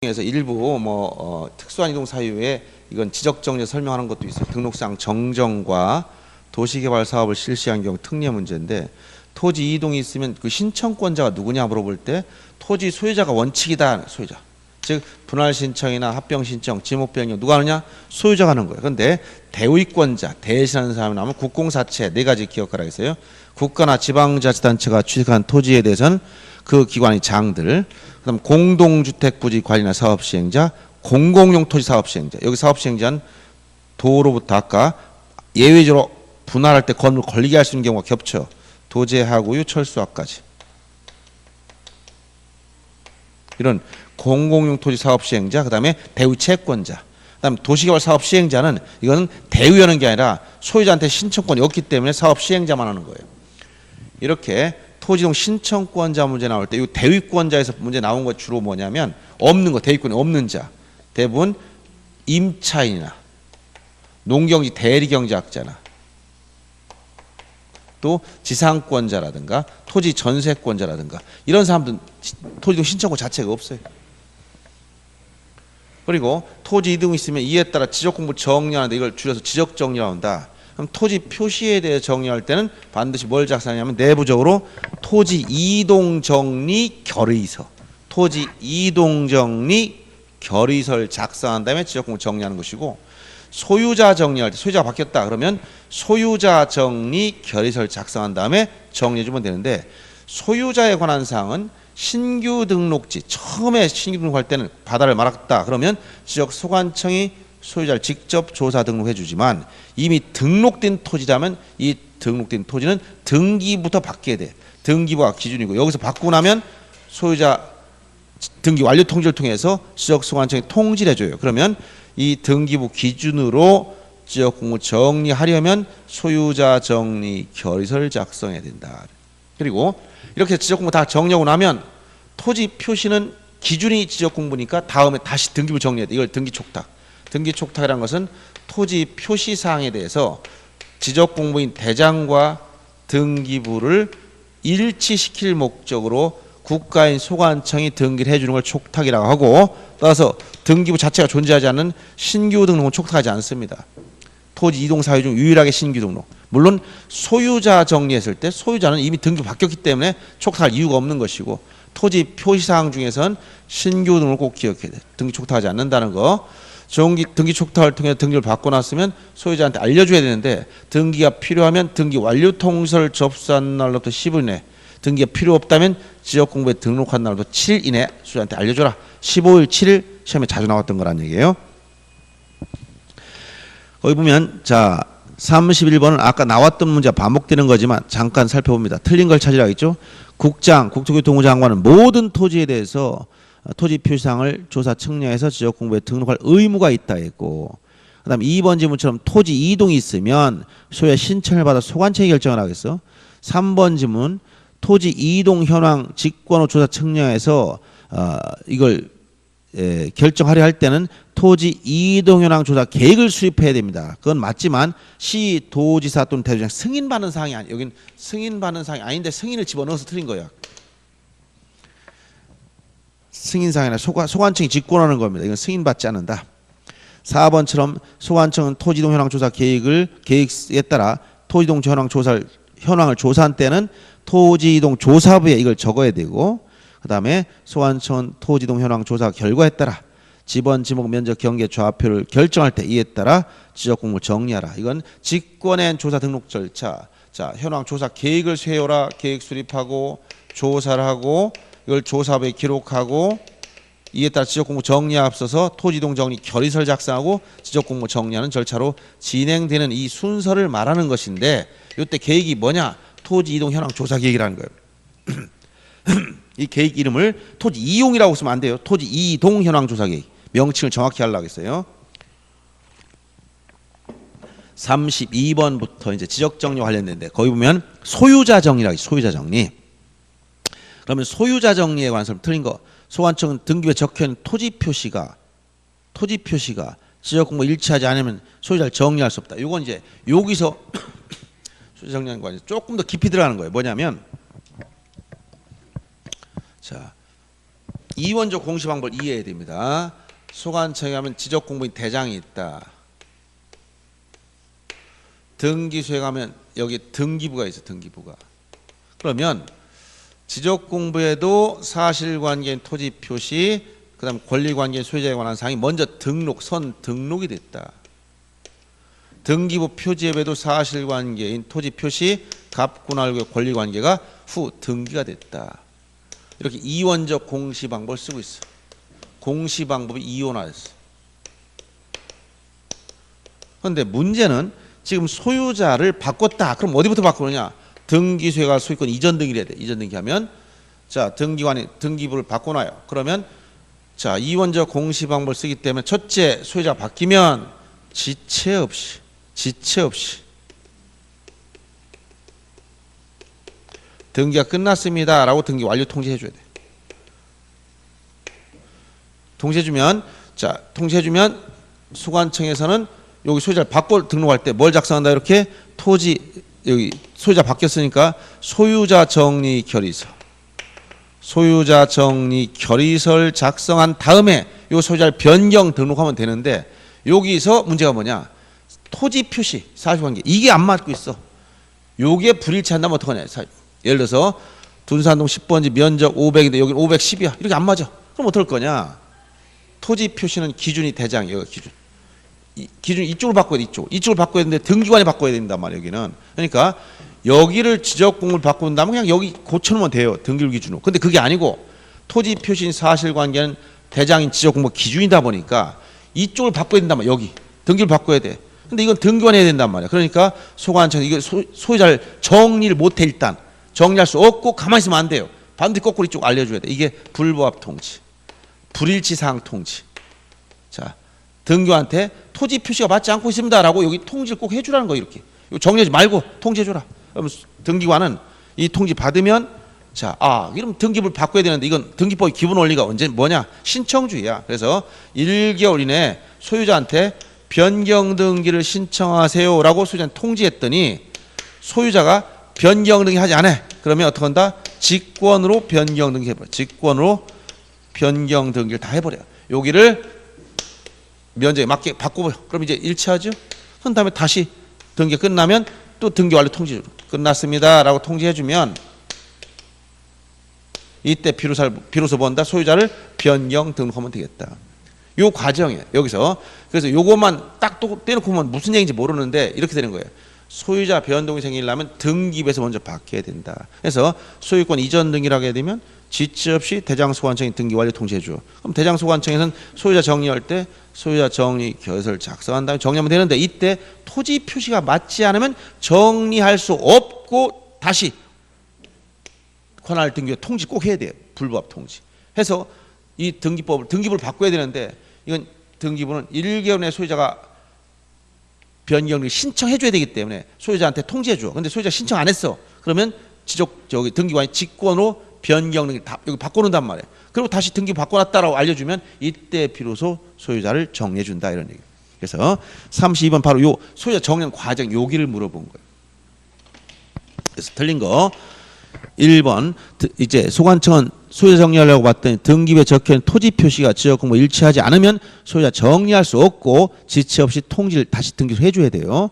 에서 일부 특수한 이동 사유에 이건 지적 정리 설명하는 것도 있어요. 등록상 정정과 도시개발 사업을 실시한 경우 특례 문제인데, 토지 이동이 있으면 그 신청권자가 누구냐 물어볼 때 토지 소유자가 원칙이다. 소유자. 즉 분할 신청이나 합병 신청, 지목 변경 누가 하느냐? 소유자가 하는 거예요. 그런데 대위권자, 대신하는 사람이 나오면 국공사채 네 가지 기억하라 했어요. 국가나 지방자치단체가 취득한 토지에 대해서는 그 기관의 장들, 그다음 공동주택 부지 관리나 사업 시행자, 공공용 토지 사업 시행자. 여기 사업 시행자는 도로부터 아까 예외적으로 분할할 때 건물 걸리게 할 수 있는 경우가 겹쳐. 도제하고요, 철수합까지. 이런 공공용 토지 사업 시행자, 그다음에 대위 채권자, 그다음 도시개발 사업 시행자는 이거는 대위하는 게 아니라 소유자한테 신청권이 없기 때문에 사업 시행자만 하는 거예요. 이렇게 토지동 신청권자 문제 나올 때 이 대위권자에서 문제 나온 거 주로 뭐냐면 없는 거, 대위권이 없는 자. 대부분 임차인이나 농경지 대리경제학자나 또 지상권자라든가 토지 전세권자라든가 이런 사람들은 토지동 신청권 자체가 없어요. 그리고 토지 이동이 있으면 이에 따라 지적공부 정리하는데 이걸 줄여서 지적정리라고 한다. 그럼 토지 표시에 대해 정리할 때는 반드시 뭘 작성하냐면 내부적으로 토지 이동정리 결의서, 토지 이동정리 결의서를 작성한 다음에 지적공부 정리하는 것이고, 소유자 정리할 때 소유자가 바뀌었다 그러면 소유자 정리 결의서를 작성한 다음에 정리해주면 되는데, 소유자에 관한 사항은 신규 등록지, 처음에 신규 등록할 때는 바다를 말았다 그러면 지역 소관청이 소유자를 직접 조사 등록해 주지만, 이미 등록된 토지라면 이 등록된 토지는 등기부터 바뀌어야 돼. 등기부가 기준이고, 여기서 바꾸고 나면 소유자 등기 완료 통지를 통해서 지역 소관청이 통지를 해줘요. 그러면 이 등기부 기준으로 지역 공부 정리하려면 소유자 정리 결의서를 작성해야 된다. 그리고 이렇게 지적 공부 다 정리하고 나면 토지 표시는 기준이 지적 공부니까 다음에 다시 등기부 정리해야 돼. 이걸 등기 촉탁. 등기 촉탁이라는 것은 토지 표시 사항에 대해서 지적 공부인 대장과 등기부를 일치시킬 목적으로 국가인 소관청이 등기를 해주는 걸 촉탁이라고 하고, 따라서 등기부 자체가 존재하지 않는 신규 등록은 촉탁하지 않습니다. 토지 이동 사유 중 유일하게 신규 등록. 물론 소유자 정리했을 때 소유자는 이미 등기부 바뀌었기 때문에 촉탁할 이유가 없는 것이고, 토지 표시사항 중에서는 신규 등록을 꼭 기억해야 돼. 등기 촉탁하지 않는다는 거. 등기 촉탁을 통해 등기를 받고 났으면 소유자한테 알려줘야 되는데, 등기가 필요하면 등기 완료 통지서를 접수한 날로부터 10일 이내, 등기가 필요 없다면 지역공부에 등록한 날부터 7일 이내 소유자한테 알려줘라. 15일, 7일 시험에 자주 나왔던 거란 얘기예요. 거기 보면 자 31번은 아까 나왔던 문제가 반복되는 거지만 잠깐 살펴봅니다. 틀린 걸 찾으라 했죠. 국장, 국토교통부 장관은 모든 토지에 대해서 토지 표시사항을 조사 측량해서 지역공부에 등록할 의무가 있다 했고, 그 다음 2번 지문처럼 토지 이동이 있으면 소유의 신청을 받아 소관청이 결정을 하겠어. 3번 지문 토지 이동 현황 직권호 조사 측량해서 이걸 결정하려 할 때는 토지 이동 현황 조사 계획을 수립해야 됩니다. 그건 맞지만 시, 도지사 또는 대도시장 승인받는 사항이 아니, 여긴 승인받는 사항이 아닌데 승인을 집어넣어서 틀린 거야. 승인사항이나 소관청이 직권하는 겁니다. 이건 승인받지 않는다. 4번처럼 소관청은 토지이동 현황 조사 계획에 따라 토지이동 현황을 조사한 때는 토지이동 조사부에 이걸 적어야 되고, 그 다음에 소관청은 토지이동 현황 조사 결과에 따라 지번, 지목, 면적, 경계, 좌표를 결정할 때 이에 따라 지적 공부 정리하라. 이건 직권의 조사 등록 절차. 자, 현황 조사 계획을 세워라. 계획 수립하고 조사를 하고 이걸 조사부에 기록하고 이에 따라 지적 공부 정리에 앞서서 토지이동 정리 결의서를 작성하고 지적 공부 정리하는 절차로 진행되는 이 순서를 말하는 것인데, 이때 계획이 뭐냐? 토지 이동 현황 조사 계획이라는 거예요. 이 계획 이름을 토지 이용이라고 쓰면 안 돼요. 토지 이동 현황 조사 계획. 명칭을 정확히 하려고 했어요. 32번부터 이제 지적 정리 관련된데, 거기 보면 소유자 정리라고 있어요. 소유자 정리. 그러면 소유자 정리에 관해서 틀린 거. 소관청은 등기부에 적혀있는 토지 표시가 지적 공부 일치하지 않으면 소유자를 정리할 수 없다. 이건 이제 여기서 소유자 정리하는 거 아니에요. 조금 더 깊이 들어가는 거예요. 뭐냐면, 자, 이원적 공시 방법을 이해해야 됩니다. 소관청에 가면 지적공무원 대장이 있다. 등기소에 가면 여기 등기부가 있어. 등기부가. 그러면 지적공부에도 사실관계인 토지 표시, 그 다음 권리관계인 소유자에 관한 사항이 먼저 선 등록이 됐다. 등기부 표지앱에도 사실관계인 토지 표시, 갑군할구의 권리관계가 후 등기가 됐다. 이렇게 이원적 공시 방법을 쓰고 있어. 공시 방법이 이원화됐어. 그런데 문제는 지금 소유자를 바꿨다. 그럼 어디부터 바꾸느냐? 등기소에 가서 소유권 이전 등기를 해야 돼. 이전 등기하면 자 등기관이 등기부를 바꿔놔요. 그러면 자 이원적 공시 방법을 쓰기 때문에 첫째 소유자가 바뀌면 지체 없이 등기가 끝났습니다 라고 등기 완료 통지해 줘야 돼. 통지해주면 자 통지해주면 소관청에서는 여기 소유자를 바꿔 등록할 때 뭘 작성한다? 이렇게 토지 여기 소유자 바뀌었으니까 소유자 정리 결의서를 작성한 다음에 이 소유자를 변경 등록하면 되는데 여기서 문제가 뭐냐? 토지 표시 사실관계 이게 안 맞고 있어. 요게 불일치한다면 어떡하냐? 예를 들어서 둔산동 10번지 면적 500인데 여기는 510이야. 이렇게 안 맞아. 그럼 어떨 거냐? 토지 표시는 기준이 대장이에요. 기준 이쪽으로 바꿔야 돼. 이쪽으로 바꿔야 되는데 등기관이 바꿔야 된단 말이에요. 여기는. 그러니까 여기를 지적공부를 바꾼다면 그냥 여기 고쳐놓으면 돼요. 등기를 기준으로. 근데 그게 아니고 토지 표시인 사실관계는 대장인 지적공부 기준이다 보니까 이쪽을 바꿔야 된단 말이야. 여기 등기를 바꿔야 돼. 근데 이건 등기관이 해야 된단 말이야. 그러니까 소관청 이거 소유자를 정리를 못해. 일단 정리할 수 없고 가만히 있으면 안 돼요. 반드시 거꾸로 이쪽 알려줘야 돼. 이게 불부합 통지, 불일치사항 통지. 자 등기관한테 토지 표시가 맞지 않고 있습니다라고 여기 통지를 꼭 해주라는 거예요. 이렇게 정리하지 말고 통지해줘라. 그러면 등기관은 이 통지 받으면 이러면 등기부를 바꿔야 되는데 이건 등기법의 기본 원리가 언제 뭐냐? 신청주의야. 그래서 1개월 이내에 소유자한테 변경 등기를 신청하세요라고 소유자한테 통지했더니 소유자가 변경 등기 하지 않아. 그러면 어떻게 한다? 직권으로 변경 등기 해버려. 직권으로 변경 등기를 다 해버려. 여기를 면적에 맞게 바꿔버려. 그럼 이제 일치하죠? 그런 다음에 다시 등기 끝나면 또 등기 완료 통지 끝났습니다 라고 통지해주면 이때 비로소 본다. 소유자를 변경 등록하면 되겠다. 요 과정이에요. 여기서 그래서 요것만 딱 떼놓고 보면 무슨 얘기인지 모르는데 이렇게 되는 거예요. 소유자 변동이 생기려면 등기부에서 먼저 바뀌어야 된다. 그래서 소유권 이전 등기를 하게 되면 지체 없이 대장소관청이 등기 완료 통지해줘. 그럼 대장소관청에서는 소유자 정리할 때 소유자 정리 결의서를 작성한 다음에 정리하면 되는데 이때 토지 표시가 맞지 않으면 정리할 수 없고 다시 관할 등기에 통지 꼭 해야 돼요. 불부합 통지. 해서 이 등기부를 바꿔야 되는데 이건 등기부는 1개월 내에 소유자가 변경을 신청해줘야 되기 때문에 소유자한테 통지해줘. 근데 소유자 신청 안 했어. 그러면 등기관이 직권으로 변경 등기 다 여기 바꿔놓는단 말이에요. 그리고 다시 등기 바꿔놨다라고 알려주면 이때 비로소 소유자를 정리해준다 이런 얘기. 그래서 32번 바로 요 소유자 정리하는 과정 여기를 물어본 거예요. 그래서 틀린 거 1번 이제 소관청은 소유자 정리하려고 봤더니 등기부에 적혀있는 토지 표시가 지적공부 일치하지 않으면 소유자 정리할 수 없고 지체 없이 통지를 다시 등기를 해줘야 돼요.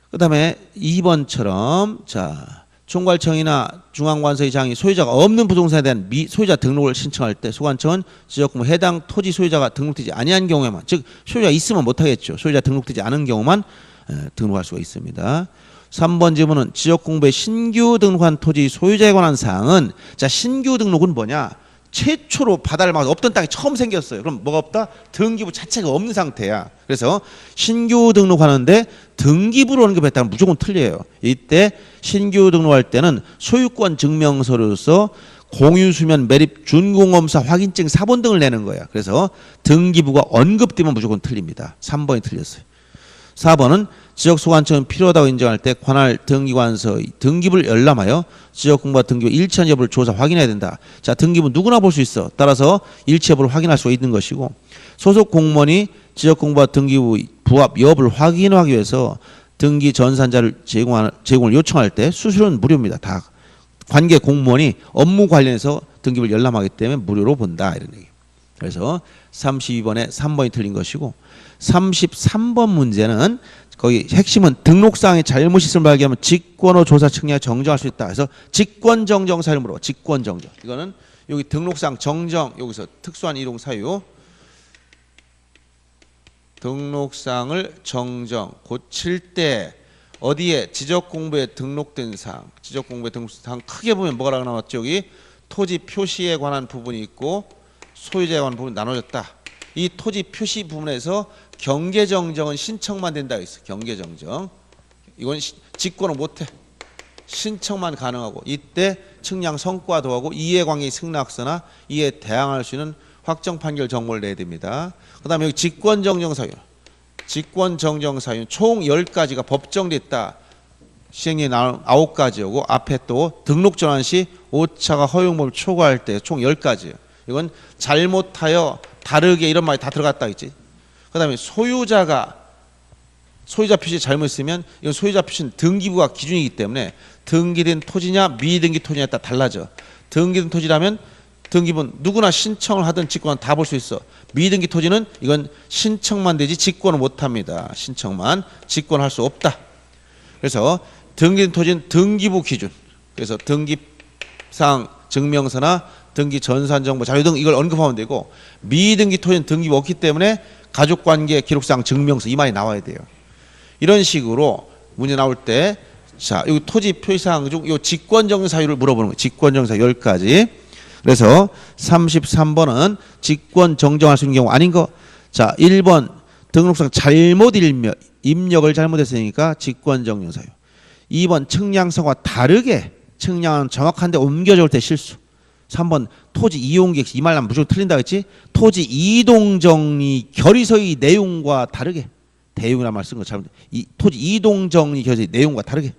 그 다음에 2번처럼 자 총괄청이나 중앙관서의장이 소유자가 없는 부동산에 대한 소유자 등록을 신청할 때 소관청은 지적공부 해당 토지 소유자가 등록되지 아니한 경우에만 즉 소유자가 있으면 못하겠죠. 소유자 등록되지 않은 경우만 등록할 수가 있습니다. 3번 질문은 지적공부에 신규 등록한 토지 소유자에 관한 사항은 자 신규 등록은 뭐냐? 최초로 바다를 막아서 없던 땅이 처음 생겼어요. 그럼 뭐가 없다? 등기부 자체가 없는 상태야. 그래서 신규 등록하는데 등기부로 언급했다면 무조건 틀려요. 이때 신규 등록할 때는 소유권 증명서로서 공유수면 매립 준공검사 확인증 사본 등을 내는 거야. 그래서 등기부가 언급되면 무조건 틀립니다. 3번이 틀렸어요. 4번은 지적소관청은 필요하다고 인정할 때 관할 등기관서의 등기부를 열람하여 지적공부와 등기부 일치한 여부를 조사 확인해야 된다. 자, 등기부 누구나 볼 수 있어. 따라서 일치 여부를 확인할 수가 있는 것이고 소속 공무원이 지적공부와 등기부 부합 여부를 확인하기 위해서 등기 전산자를 제공을 요청할 때 수수료는 무료입니다. 다 관계 공무원이 업무 관련해서 등기부를 열람하기 때문에 무료로 본다 이런 얘기. 그래서 32번에 3번이 틀린 것이고 33번 문제는 거기 핵심은 등록사항에 잘못이 있음을 발견하면 직권으로 조사 측량에 정정할 수 있다. 그래서 직권 정정 사유를 물어봐. 직권 정정. 이거는 여기 등록사항 정정 여기서 특수한 이동 사유 등록사항을 정정 고칠 때 어디에 지적공부에 등록된 사항 지적공부에 등록된 사항 크게 보면 뭐가 나왔죠? 여기 토지 표시에 관한 부분이 있고 소유자에 관한 부분이 나눠졌다. 이 토지 표시 부분에서 경계정정은 신청만 된다 했어. 경계정정. 이건 직권은 못해. 신청만 가능하고 이때 측량 성과 더하고 이해관계 승낙서나 이에 대항할 수 있는 확정 판결 정보를 내야 됩니다. 그 다음에 여기 직권정정 사유. 직권정정 사유는 총 10가지가 법정됐다. 시행령이 9가지고 앞에 또 등록 전환 시 오차가 허용법을 초과할 때 총 10가지예요. 이건 잘못하여 다르게 이런 말이 다 들어갔다 있지. 그 다음에 소유자 표시 잘못했으면 이건 소유자 표시는 등기부가 기준이기 때문에 등기된 토지냐 미등기 토지냐에 따라 달라져. 등기된 토지라면 등기부는 누구나 신청을 하든 직권은 다 볼 수 있어. 미등기 토지는 이건 신청만 되지 직권을 못합니다. 신청만 직권할 수 없다. 그래서 등기된 토지는 등기부 기준. 그래서 등기상 증명서나 등기 전산정보 자료 등 이걸 언급하면 되고 미등기 토지는 등기부 없기 때문에 가족관계 기록상 증명서 이 말이 나와야 돼요. 이런 식으로 문제 나올 때 자, 여기 토지 표시사항 중 요 직권정정 사유를 물어보는 거예요. 직권정정 사유 10가지. 그래서 33번은 직권 정정할 수 있는 경우 아닌 거. 자, 1번 등록상 잘못 입력을 잘못했으니까 직권 정정 사유. 2번 측량서와 다르게 측량은 정확한데 옮겨줄 때 실수. 3번 토지 이용 계획 이 말하면 무조건 틀린다 했지. 토지 이동 정리 결의서의 내용과 다르게 대용이라는 말 쓴 거 잘못. 토지 이동 정리 결의서의 내용과 다르게.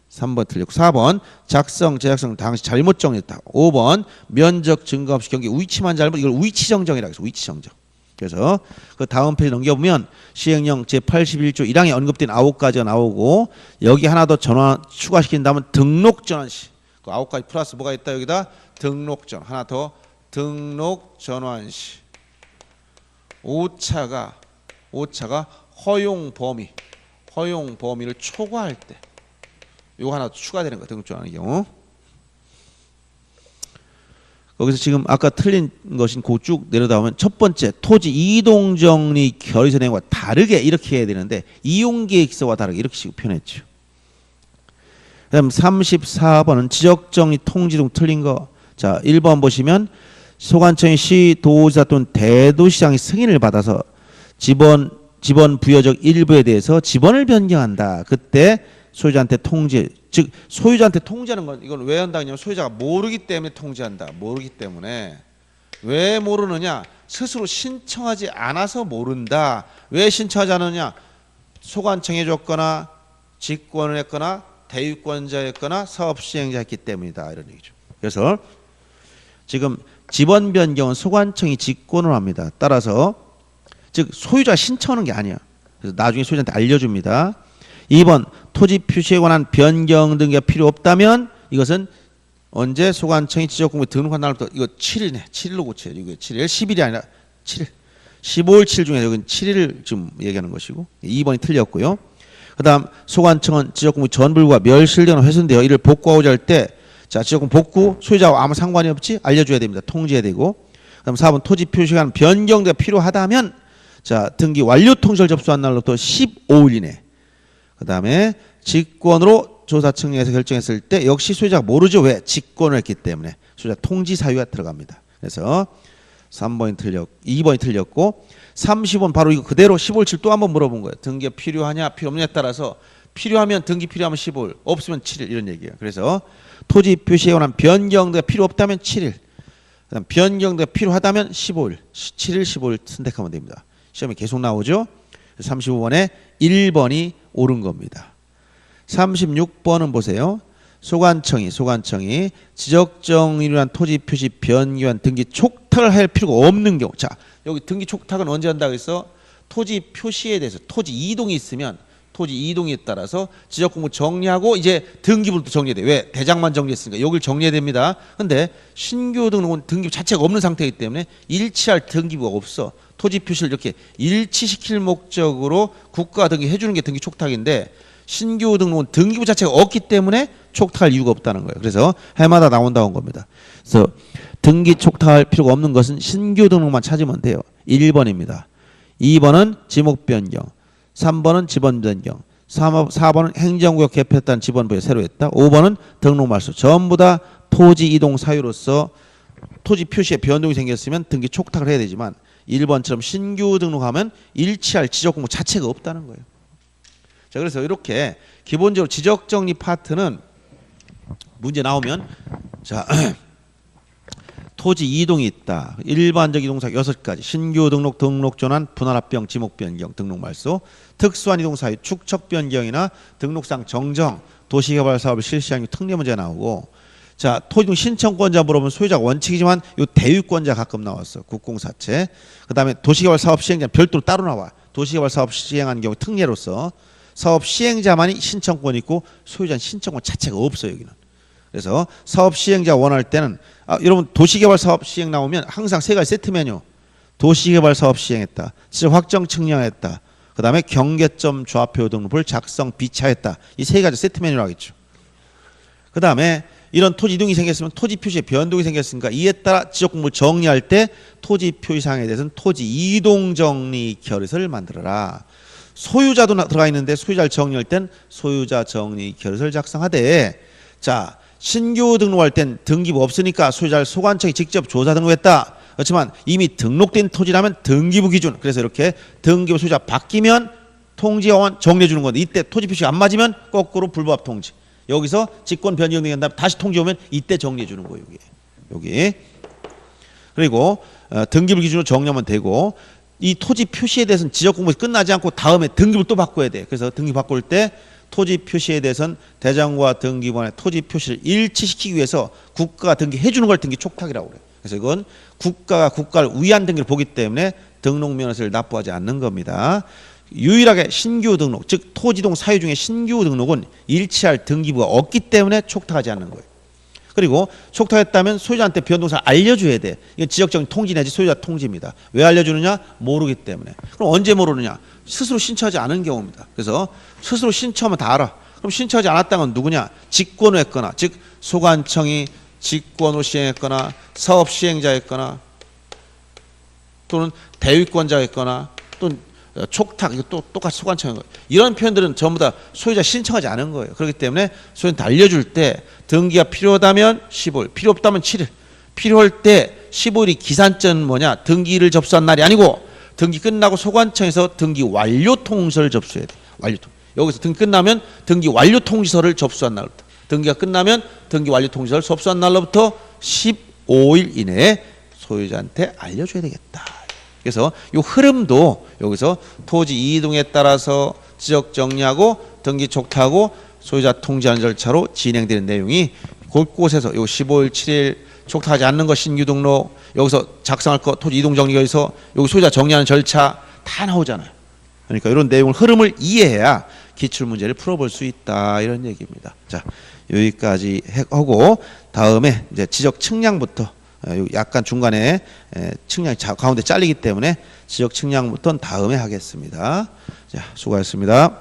3번 틀렸고 4번 작성 제작성 당시 잘못 정리했다. 5번 면적 증거 없이 경계 위치만 잘못 이걸 위치 정정이라고 해서 위치 정정. 그래서 그 다음 페이지 넘겨보면 시행령 제81조 1항에 언급된 9가지가 나오고 여기 하나 더 전환 추가시킨다면 등록 전환 시 그 9가지 플러스 뭐가 있다 여기다 등록 전 하나 더 등록 전환 시 오차가 허용 범위를 초과할 때 요거 하나 추가되는 거 등록 전환의 경우. 거기서 지금 아까 틀린 것인 그 쭉 내려다보면 첫 번째 토지 이동 정리 결의서 내용과 다르게 이렇게 해야 되는데 이용 계획서와 다르게 이렇게 표현했죠. 그다음 34번은 지적 정리 통지 등 틀린 거. 자, 1번 보시면 소관청이 시 도지사 또는 대도시장의 승인을 받아서 지번 부여적 일부에 대해서 지번을 변경한다. 그때 소유자한테 통지, 즉 소유자한테 통지하는 건 이건 왜 한다냐면 소유자가 모르기 때문에 통지한다. 모르기 때문에. 왜 모르느냐? 스스로 신청하지 않아서 모른다. 왜 신청하지 않느냐? 소관청에 줬거나 직권을 했거나 대유권자였거나 사업시행자였기 때문이다. 이런 얘기죠. 그래서 지금 지번 변경은 소관청이 직권을 합니다. 따라서 즉 소유자가 신청하는 게 아니야. 그래서 나중에 소유자한테 알려줍니다. 2번 토지 표시에 관한 변경 등기가 필요 없다면 이것은 언제 소관청이 지적공부에 등록한 날부터 이거 7일이네. 7일로 고쳐야죠. 이거 7일 10일이 아니라 7일 15일 7일 중에 여기는 7일을 지금 얘기하는 것이고 2번이 틀렸고요. 그 다음 소관청은 지적공부 전불과 멸실되거나 훼손되어 이를 복구하고자 할 때 자 지적공부 복구 소유자와 아무 상관이 없지 알려줘야 됩니다. 통지해야 되고 그 다음 4번 토지 표시에 관한 변경가 필요하다면 자 등기 완료 통지를 접수한 날로부터 15일 이내 그 다음에 직권으로 조사 측량에서 결정했을 때 역시 소유자가 모르죠. 왜? 직권을 했기 때문에 소유자 통지 사유가 들어갑니다. 그래서 3번이 틀렸고 2번이 틀렸고 30번 바로 이거 그대로 15일 7일 또 한번 물어본 거예요. 등기 필요하냐 필요 없냐에 따라서 필요하면 등기 필요하면 15일 없으면 7일 이런 얘기예요. 그래서 토지 표시에 관한 변경가 필요 없다면 7일 그다음 변경가 필요하다면 15일 7일 15일 선택하면 됩니다. 시험에 계속 나오죠. 35번에 1번이 옳은 겁니다. 36번은 보세요. 소관청이 지적정의로 한 토지 표시 변경한 등기 촉탁을 할 필요가 없는 경우. 자, 여기 등기 촉탁은 언제 한다고 했어? 토지 표시에 대해서 토지 이동이 있으면 토지 이동에 따라서 지적공부 정리하고 이제 등기부도 정리해야 돼. 왜? 대장만 정리했으니까 여기를 정리해야 됩니다. 근데 신규 등록은 등기부 자체가 없는 상태이기 때문에 일치할 등기부가 없어. 토지 표시를 이렇게 일치시킬 목적으로 국가 등기해 주는 게 등기 촉탁인데 신규 등록은 등기부 자체가 없기 때문에 촉탁할 이유가 없다는 거예요. 그래서 해마다 나온다는 겁니다. 그래서 등기 촉탁할 필요가 없는 것은 신규 등록만 찾으면 돼요. 1번입니다. 2번은 지목 변경, 3번은 지번 변경, 4번은 행정구역 개폐했다는 지번부에 새로 했다. 5번은 등록 말소. 전부 다 토지 이동 사유로서 토지 표시에 변동이 생겼으면 등기 촉탁을 해야 되지만 1번처럼 신규 등록하면 일치할 지적공부 자체가 없다는 거예요. 자, 그래서 이렇게 기본적으로 지적정리 파트는 문제 나오면 자 토지 이동이 있다. 일반적 이동사유 6가지. 신규 등록, 등록 전환, 분할 합병, 지목 변경, 등록 말소, 특수한 이동사유, 축척 변경이나 등록상 정정, 도시개발 사업을 실시하는 특례 문제 나오고 자, 토지등 신청권자 물어보면 소유자가 원칙이지만 요 대유권자 가끔 나왔어. 국공사채. 그다음에 도시개발 사업 시행자 별도로 따로 나와. 도시개발 사업 시행하는 경우 특례로서 사업 시행자만이 신청권이 있고 소유자는 신청권 자체가 없어요, 여기는. 그래서 사업 시행자 원할 때는 여러분 도시개발 사업 시행 나오면 항상 세 가지 세트 메뉴. 도시개발 사업 시행했다. 지적 확정 측량했다. 그다음에 경계점 좌표 등록을 작성 비차했다. 이 세 가지 세트 메뉴라고 하겠죠. 그다음에 이런 토지 이동이 생겼으면 토지 표시에 변동이 생겼으니까 이에 따라 지적공부를 정리할 때 토지 표시상에 대해서는 토지 이동 정리 결의서를 만들어라. 소유자도 들어가 있는데 소유자를 정리할 땐 소유자 정리 결의서를 작성하되 자 신규 등록할 땐 등기부 없으니까 소유자를 소관청이 직접 조사 등록했다. 그렇지만 이미 등록된 토지라면 등기부 기준. 그래서 이렇게 등기부 소유자 바뀌면 통지원 정리해 주는 건데 이때 토지 표시가 안 맞으면 거꾸로 불법합 통지. 여기서 직권 변경된 다음에 다시 통지 오면 이때 정리해 주는 거예요. 여기. 그리고 등기부 기준으로 정리하면 되고 이 토지 표시에 대해서는 지적 공부가 끝나지 않고 다음에 등기부를 또 바꿔야 돼. 그래서 등기 바꿀 때 토지 표시에 대해서는 대장과 등기부의 토지 표시를 일치시키기 위해서 국가가 등기해 주는 걸 등기 촉탁이라고 그래요. 그래서 이건 국가가 국가를 위한 등기를 보기 때문에 등록면허세를 납부하지 않는 겁니다. 유일하게 신규 등록, 즉 토지동 사유 중에 신규 등록은 일치할 등기부가 없기 때문에 촉탁하지 않는 거예요. 그리고 촉탁했다면 소유자한테 변동사를 알려줘야 돼. 이건 지적적인 통지 내지 소유자 통지입니다. 왜 알려주느냐? 모르기 때문에. 그럼 언제 모르느냐? 스스로 신청하지 않은 경우입니다. 그래서 스스로 신청하면 다 알아. 그럼 신청하지 않았다는 건 누구냐? 직권을 했거나 즉 소관청이 직권으로 시행했거나 사업 시행자였거나 또는 대유권자였거나 또는 촉탁, 이거 또 똑같이 소관청인 거예요. 이런 표현들은 전부 다 소유자 신청하지 않은 거예요. 그렇기 때문에 소유자한테 알려줄 때 등기가 필요하다면 15일, 필요 없다면 7일. 필요할 때 15일이 기산점은 뭐냐? 등기를 접수한 날이 아니고 등기 끝나고 소관청에서 등기 완료 통지서를 접수해야 돼. 완료 통. 여기서 등기 끝나면 등기 완료 통지서를 접수한 날부터. 등기가 끝나면 등기 완료 통지서를 접수한 날로부터 15일 이내에 소유자한테 알려줘야 되겠다. 그래서 이 흐름도 여기서 토지 이동에 따라서 지적 정리하고 등기 촉탁하고 소유자 통지하는 절차로 진행되는 내용이 곳곳에서 요 15일, 7일 촉탁하지 않는 것 신규 등록 여기서 작성할 것 토지 이동 정리가 있어 여기 소유자 정리하는 절차 다 나오잖아요. 그러니까 이런 내용을 흐름을 이해해야 기출 문제를 풀어볼 수 있다 이런 얘기입니다. 자 여기까지 하고 다음에 이제 지적 측량부터 약간 중간에 측량이 가운데 잘리기 때문에 지적 측량부터는 다음에 하겠습니다. 자, 수고하셨습니다.